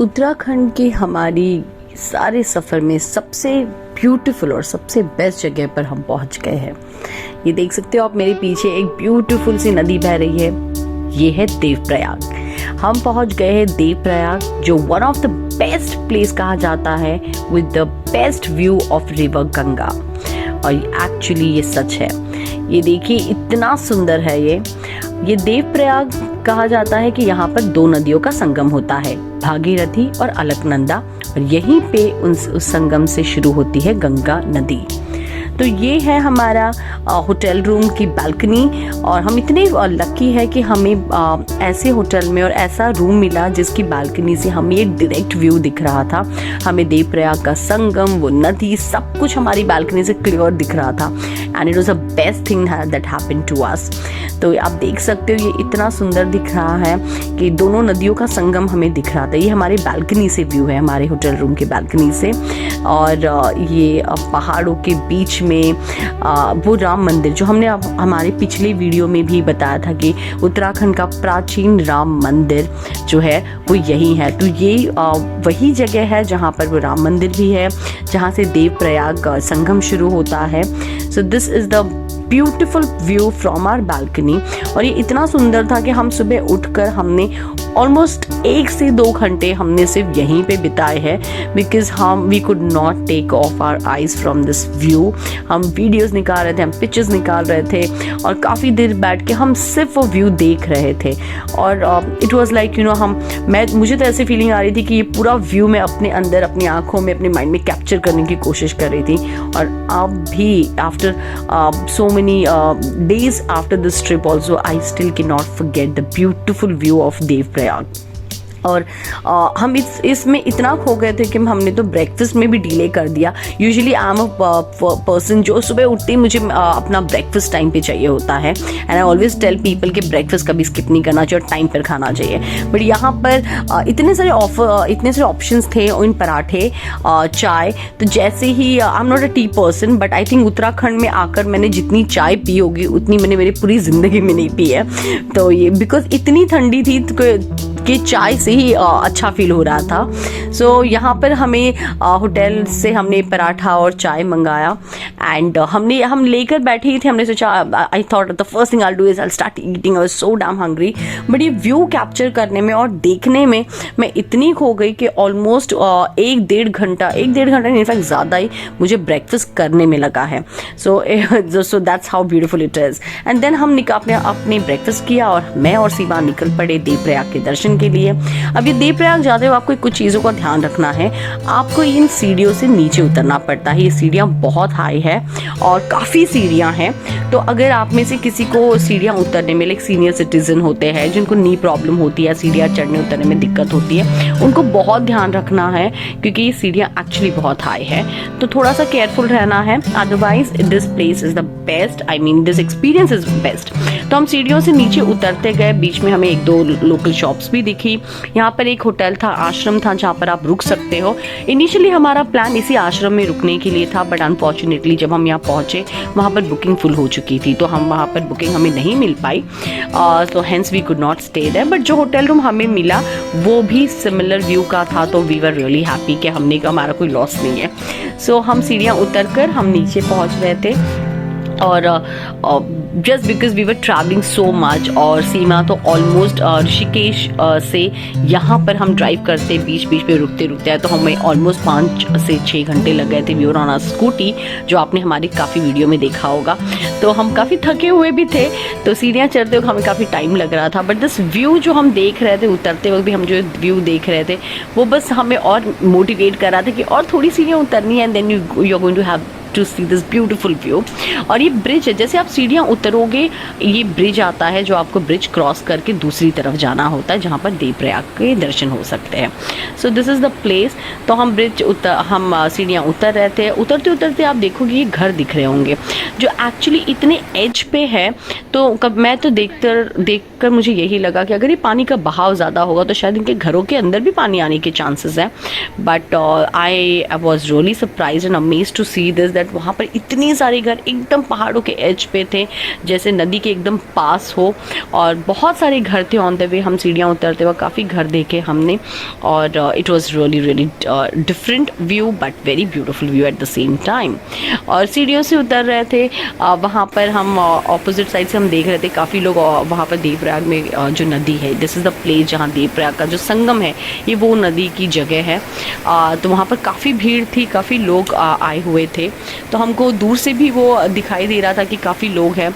उत्तराखंड के हमारी सारे सफ़र में सबसे ब्यूटीफुल और सबसे बेस्ट जगह पर हम पहुंच गए हैं। ये देख सकते हो आप मेरे पीछे एक ब्यूटीफुल सी नदी बह रही है, ये है देवप्रयाग। हम पहुंच गए हैं देवप्रयाग, जो one of the best place कहा जाता है with the best view of river Ganga. और एक्चुअली ये सच है। ये देखिए इतना सुंदर है ये देवप्रयाग कहा जाता है कि यहाँ पर दो नदियों का संगम होता है, भागीरथी और अलकनंदा, और यहीं पे उस संगम से शुरू होती है गंगा नदी। तो ये है हमारा होटल रूम की बालकनी, और हम इतने लकी है कि हमें ऐसे होटल में और ऐसा रूम मिला जिसकी बालकनी से हमें एक डायरेक्ट व्यू दिख रहा था। हमें देवप्रयाग का संगम, वो नदी, सब कुछ हमारी बालकनी से क्लियर दिख रहा था। And it was the best thing that happened to us. तो आप देख सकते हो ये इतना सुंदर दिख रहा है कि दोनों नदियों का संगम हमें दिख रहा था। ये हमारी बालकनी से व्यू है, हमारे होटल रूम की बालकनी से। और ये पहाड़ों के बीच में वो राम मंदिर, जो हमने हमारे पिछले वीडियो में भी बताया था कि उत्तराखंड का प्राचीन राम मंदिर जो है वो यही है। तो ये वही जगह है जहाँ पर वो राम मंदिर भी है, जहाँ से देवप्रयाग संगम शुरू होता है। So this is the beautiful view from our balcony. और ये इतना सुंदर था कि हम सुबह उठकर हमने ऑलमोस्ट 1 से 2 घंटे हमने सिर्फ यहीं पे बिताए हैं, because we could not take off our eyes from this view. हम वीडियोस निकाल रहे थे, हम पिक्चर्स निकाल रहे थे, और काफ़ी देर बैठ के हम सिर्फ वो व्यू देख रहे थे। और इट वॉज लाइक मुझे तो ऐसी फीलिंग आ रही थी कि ये पूरा व्यू मैं अपने अंदर, अपनी आँखों में, अपने माइंड में कैप्चर करने की कोशिश कर रही थी। और अब भी after so many days after this trip also, I still cannot forget the beautiful view of Devprayag. और हम इसमें इतना खो गए थे कि हमने तो ब्रेकफास्ट में भी डिले कर दिया। Usually I am a person जो सुबह उठते ही मुझे अपना ब्रेकफास्ट टाइम पे चाहिए होता है, and I always tell people कि ब्रेकफास्ट कभी स्किप नहीं करना चाहिए और टाइम पर खाना चाहिए। बट यहाँ पर इतने सारे ऑप्शंस थे, उन पराठे, चाय। तो जैसे ही I am not a tea person, but I think Uttarakhand में आकर मैंने जितनी चाय पी होगी उतनी मैंने मेरी पूरी ज़िंदगी में नहीं पी है। तो ये बिकॉज इतनी ठंडी थी कि चाय से ही अच्छा फील हो रहा था। सो यहाँ पर हमें होटल से हमने पराठा और चाय मंगाया, एंड हम लेकर बैठे ही थे। हमने सोचा, I thought the first thing I do is I start eating, I was so damn hungry. But ये व्यू कैप्चर करने में और देखने में मैं इतनी खो गई कि ऑलमोस्ट 1-1.5 घंटा इनफैक्ट ज़्यादा ही मुझे ब्रेकफास्ट करने में लगा है। So that's how beautiful it is. And then हम अपने ब्रेकफास्ट किया, और मैं और सीमा निकल पड़े देवप्रयाग के दर्शन के लिए। अब ये देवप्रयाग जाते हो आपको कुछ चीज़ों का ध्यान रखना है। आपको इन सीढ़ियों से नीचे उतरना पड़ता है। ये सीढ़ियाँ बहुत हाई है और काफ़ी सीढ़ियाँ हैं। तो अगर आप में से किसी को सीढ़ियाँ उतरने में, लाइक सीनियर सिटीजन होते हैं जिनको नी प्रॉब्लम होती है, सीढ़ियाँ चढ़ने उतरने में दिक्कत होती है, उनको बहुत ध्यान रखना है, क्योंकि ये सीढ़ियाँ एक्चुअली बहुत हाई है। तो थोड़ा सा केयरफुल रहना है। Otherwise this place is the best, I mean this experience is best. तो हम सीढ़ियों से नीचे उतरते गए, बीच में हमें 1-2 लोकल शॉप्स भी दिखी। यहाँ पर एक होटल था, आश्रम था, जहाँ पर आप रुक सकते हो। इनिशियली हमारा प्लान इसी आश्रम में रुकने के लिए था, बट अनफॉर्चुनेटली जब हम यहाँ पहुँचे वहाँ पर बुकिंग फुल हो चुकी थी, तो हम वहाँ पर बुकिंग हमें नहीं मिल पाई। तो hence we could not stay there. But जो होटल रूम हमें मिला वो भी सिमिलर व्यू का था, तो वी वर रियली हैप्पी कि हमने का हमारा कोई लॉस नहीं है। सो हम सीढ़ियाँ उतर कर हम नीचे पहुँच रहे थे, और just because we were travelling so much, और सीमा तो ऑलमोस्ट ऋषिकेश से यहाँ पर हम ड्राइव करते बीच बीच पे रुकते हैं, तो हमें ऑलमोस्ट 5 से 6 घंटे लग गए थे। We were on a scooty, जो आपने हमारी काफ़ी वीडियो में देखा होगा। तो हम काफ़ी थके हुए भी थे, तो सीढ़ियाँ चढ़ते वक्त हमें काफ़ी टाइम लग रहा था। बट दिस व्यू जो हम देख रहे थे, उतरते वक्त भी हम जो व्यू देख रहे थे, वो बस हमें और मोटिवेट कर रहा था कि और थोड़ी सीढ़ियाँ उतरनी है, and then you are going to have to see this beautiful view. और ये ब्रिज है, जैसे आप सीढ़ियाँ उतरोगे ये ब्रिज आता है, जो आपको ब्रिज क्रॉस करके दूसरी तरफ जाना होता है, जहाँ पर देवप्रयाग के दर्शन हो सकते हैं। सो दिस इज़ द प्लेस। तो हम हम सीढ़ियाँ उतर रहे थे। उतरते उतरते आप देखोगे ये घर दिख रहे होंगे, जो एक्चुअली इतने एज पे है। तो मैं तो देखकर मुझे यही लगा कि अगर ये पानी का बहाव ज़्यादा होगा तो शायद इनके घरों के अंदर भी पानी आने के चांसेस हैं। But I was really surprised and amazed to see this, घर, वहाँ पर इतनी सारे घर एकदम पहाड़ों के एज पे थे, जैसे नदी के एकदम पास हो, और बहुत सारे घर थे ऑन द वे। हम सीढ़ियाँ उतरते हुए काफ़ी घर देखे हमने, और it was really really different view but very beautiful view at the same time. और सीढ़ियों से उतर रहे थे, वहाँ पर हम ऑपोजिट साइड से हम देख रहे थे काफ़ी लोग वहाँ पर देवप्रयाग में जो नदी है, दिस इज़ द प्लेस जहाँ देवप्रयाग का जो संगम है, ये वो नदी की जगह है। तो वहाँ पर काफ़ी भीड़ थी, काफ़ी लोग आए हुए थे, तो हमको दूर से भी वो दिखाई दे रहा था कि काफ़ी लोग हैं।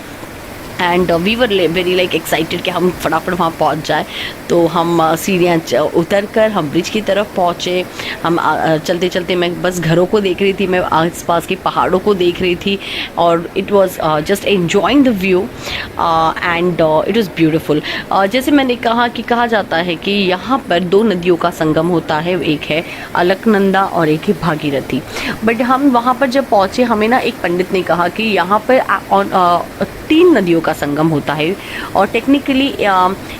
And we were very like excited कि हम फटाफट वहाँ पहुँच जाए। तो हम सीढ़ियाँ उतर कर हम ब्रिज की तरफ पहुँचे। हम चलते चलते मैं बस घरों को देख रही थी, मैं आसपास के पहाड़ों को देख रही थी, और it was just enjoying the view and it was beautiful. जैसे मैंने कहा कि कहा जाता है कि यहाँ पर दो नदियों का संगम होता है, एक है अलकनंदा और एक है भागीरथी। बट हम वहाँ पर जब पहुँचे, हमें ना एक पंडित ने कहा कि यहाँ पर 3 नदियों का संगम होता है, और टेक्निकली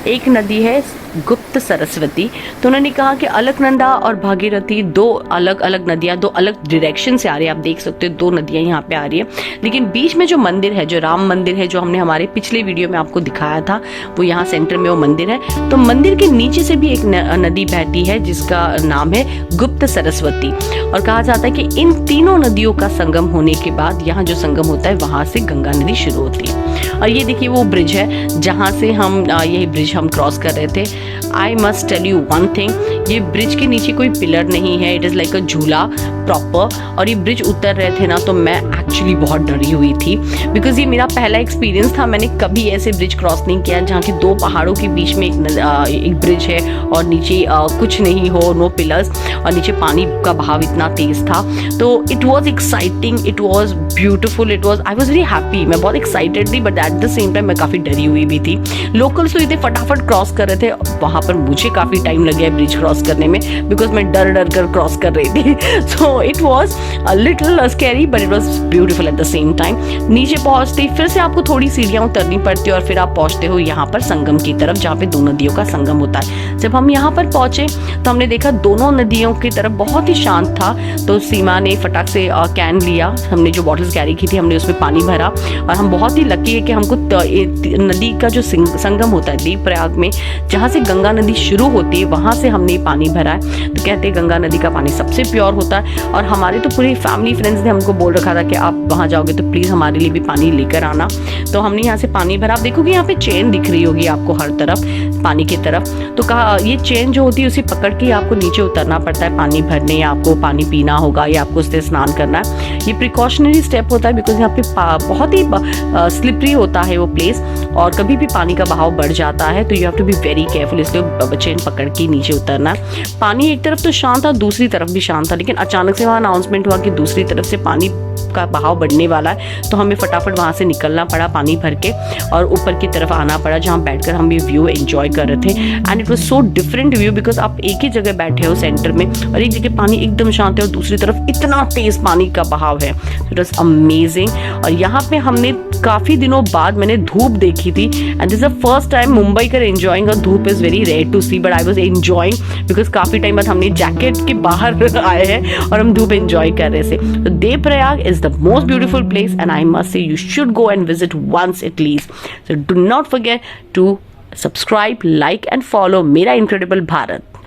एक नदी है गुप्त सरस्वती। तो उन्होंने कहा कि अलकनंदा और भागीरथी दो अलग अलग नदियाँ, दो अलग डायरेक्शन से आ रही है। आप देख सकते हो 2 नदियाँ यहाँ पे आ रही है, लेकिन बीच में जो मंदिर है, जो राम मंदिर है, जो हमने हमारे पिछले वीडियो में आपको दिखाया था, वो यहाँ सेंटर में वो मंदिर है। तो मंदिर के नीचे से भी एक नदी बहती है जिसका नाम है गुप्त सरस्वती, और कहा जाता है कि इन तीनों नदियों का संगम होने के बाद यहाँ जो संगम होता है वहाँ से गंगा नदी शुरू होती है। और ये देखिए वो ब्रिज है जहाँ से हम यही ब्रिज हम क्रॉस कर रहे थे। I must tell you one thing, ये ब्रिज के नीचे कोई पिलर नहीं है, इट इज़ लाइक अ झूला प्रॉपर। और ये ब्रिज उतर रहे थे ना, तो मैं एक्चुअली बहुत डरी हुई थी, बिकॉज ये मेरा पहला एक्सपीरियंस था। मैंने कभी ऐसे ब्रिज क्रॉस नहीं किया जहाँ के 2 पहाड़ों के बीच में एक ब्रिज है और नीचे कुछ नहीं हो, नो पिलर्स, और नीचे पानी का बहाव इतना तेज था। तो it was exciting, it was beautiful, it was, I was very happy. मैं बहुत एक्साइटेड थी, but at the same time मैं काफ़ी डरी हुई भी थी। लोकल्स तो इतने फटाफट क्रॉस कर रहे थे, वहाँ पर मुझे काफ़ी टाइम लग गया ब्रिज क्रॉस करने में, बिकॉज मैं डर डर कर क्रॉस कर रही थी। So it was a little scary but it was beautiful at the same time. नीचे पहुँचते ही फिर से आपको थोड़ी सीढ़ियाँ उतरनी पड़ती है, और फिर आप पहुँचते हो यहाँ पर संगम की तरफ, जहाँ पे 2 नदियों का संगम होता है। जब हम यहाँ पर पहुँचे तो हमने देखा दोनों नदियों की तरफ बहुत ही शांत था। तो सीमा ने फटाक से कैन लिया, हमने जो बॉटल्स कैरी की थी हमने उसमें पानी भरा, और हम बहुत ही लकी है कि हमको नदी का जो संगम होता है देवप्रयाग में, जहाँ से गंगा नदी शुरू होती है, वहाँ से हमने पानी भरा है। तो कहते हैं गंगा नदी का पानी सबसे प्योर होता है, और हमारे तो पूरी फैमिली फ्रेंड्स ने हमको बोल रखा था कि आप वहाँ जाओगे तो प्लीज़ हमारे लिए भी पानी लेकर आना। तो हमने यहाँ से पानी भरा। आप देखोगे यहाँ पे चेन दिख रही होगी आपको हर तरफ पानी की तरफ। तो कहा ये चेन जो होती है उसे पकड़ के आपको नीचे उतरना पड़ता है पानी भरने, या आपको पानी पीना होगा, या आपको उससे स्नान करना है। ये प्रिकॉशनरी स्टेप होता है, बिकॉज यहाँ पे बहुत ही स्लिपरी होता है वो प्लेस, और कभी भी पानी का बहाव बढ़ जाता है, तो you have to be very careful. इसलिए चेन पकड़ के नीचे उतरना। पानी एक तरफ तो शांत था, दूसरी तरफ भी शांत था, लेकिन अचानक से वहाँ अनाउंसमेंट हुआ कि दूसरी तरफ से पानी का बहाव बढ़ने वाला है। तो हमें फटाफट वहाँ से निकलना पड़ा पानी भर के, और ऊपर की तरफ आना पड़ा, जहाँ बैठकर हम ये व्यू एंजॉय कर रहे थे। And it was so different view, because आप एक ही जगह बैठे हो सेंटर में, और एक जगह पानी एकदम शांत है और दूसरी तरफ इतना तेज पानी का बहाव है। It was amazing. और यहाँ पे हमने काफ़ी दिनों बाद मैंने धूप देखी थी, and this is the first time Mumbaikar enjoying a dhoop is very rare to see, but I was enjoying, because काफ़ी टाइम बाद हमने जैकेट के बाहर आए हैं और हम धूप एंजॉय कर रहे थे। तो Devprayag is the most beautiful place, and I must say you should go and visit once at least. So do not forget to subscribe, like and follow Mera Incredible Bharat.